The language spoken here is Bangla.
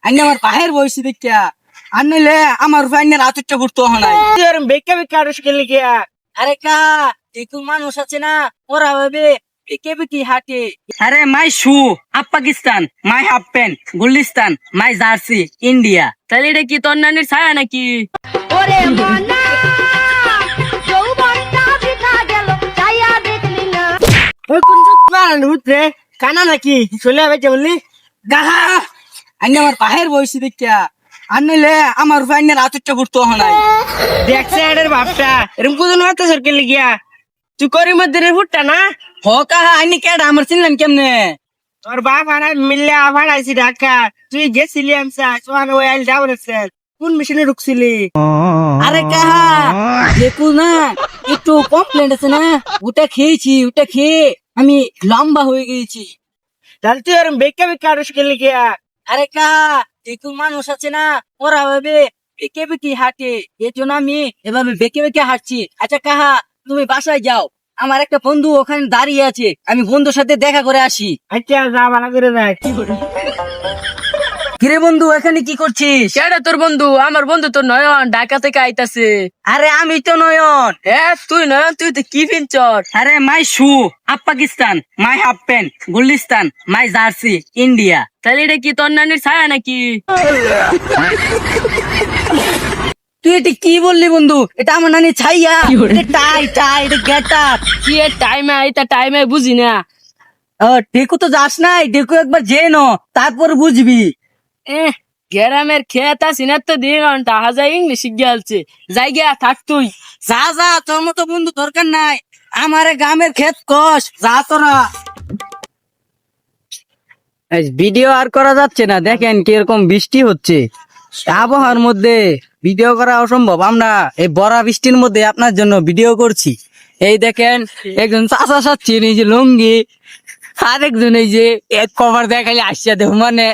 আইনে আমার বাহির বয়সী দেখিয়া আর নইলে আমার আইনের আতুরটা ঘুরতে হয় তুই আর বেকা বেকা আরস গেলি গিয়া আরে কা দেখু মানুষ আছে না ওরা ভাবে বেকে বেকি হাঁটে। আরে মাই শু up Pakistan, my half pant Gulistan, my jersey India. তাহলে এটা কি তোর নানির ছায়া নাকি? ওরে মনা যৌবনটা বৃথা গেল চাইয়া দেখলি না। ওই কোন মারান উঠরে কানা নাকি চলে যাবে বললি? গাহা আইনে আমার বাহির বয়সী দেখিয়া আর নইলে আমার আইনের আতুরটা ঘুরতে হয়। দেখছে এর বাপটা এরকম কোন হাতে সরকে লিগিয়া তুই করি মধ্যে ফুটটা না হ কাহা আইনি কেডা আমার চিনলেন কেমনে? তোর বাপ আর মিললে আবার আইসি ঢাকা তুই গেছিলি আমসা সোহান ওই আইল ডাউন কোন মেশিনে ঢুকছিলি? আরে কাহা দেখু না একটু কমপ্লেন্ট আছে না, ওটা খেয়েছি, ওটা খেয়ে আমি লম্বা হয়ে গেছি। তাহলে তুই আর বেকা বেকা আরস গেলি গিয়া আরে কাহা দেখু মানুষ আছে না ওরা ভাবে বেকে বেকি হাঁটে, এর জন্য আমি এভাবে বেকে বেকে হাঁটছি। আচ্ছা কাহা তুমি বাসায় যাও, আমার একটা বন্ধু ওখানে দাঁড়িয়ে আছে, আমি বন্ধুর সাথে দেখা করে আসি। আচ্ছা যা বানা করে দেখ। কিরে বন্ধু এখানে কি করছিস? কেডা তোর বন্ধু? আমার বন্ধু তো নয়ন ঢাকা থেকে আইতাছে। আরে আমি তো নয়ন। হ্যাঁ তুই নয়ন, তুই তো কি পিনচর? আরে মাই শু up Pakistan, my half pant Gulistan, my jersey India. তাহলে এটা কি তোর নানির ছায়া নাকি? তুই এটা কি বললি বন্ধু? এটা আমার নানি ছাইয়া, এটা টাই টাই, এটা গেট আপ। কি এর টাইমে আইতা টাইমে বুঝি না। দেখো তো যাস নাই, দেখো একবার জেনো তারপর বুঝবি। গ্রামের খেত আছি না তো দিন হাজার ইংলিশ গেলছে যাই গিয়া থাক তুই। যা যা, তোর মতো বন্ধু দরকার নাই, আমার গ্রামের ক্ষেত কষ, যা তোরা। ভিডিও আর করা যাচ্ছে না, দেখেন কিরকম বৃষ্টি হচ্ছে। আবহাওয়ার মধ্যে ভিডিও করা অসম্ভব, আমরা এই বড়া বৃষ্টির মধ্যে আপনার জন্য ভিডিও করছি। এই দেখেন একজন চাষা সাচ্ছেন এই যে লুঙ্গি, আরেকজন এই যে এক কভার দেখালে আসছে দেখ মানে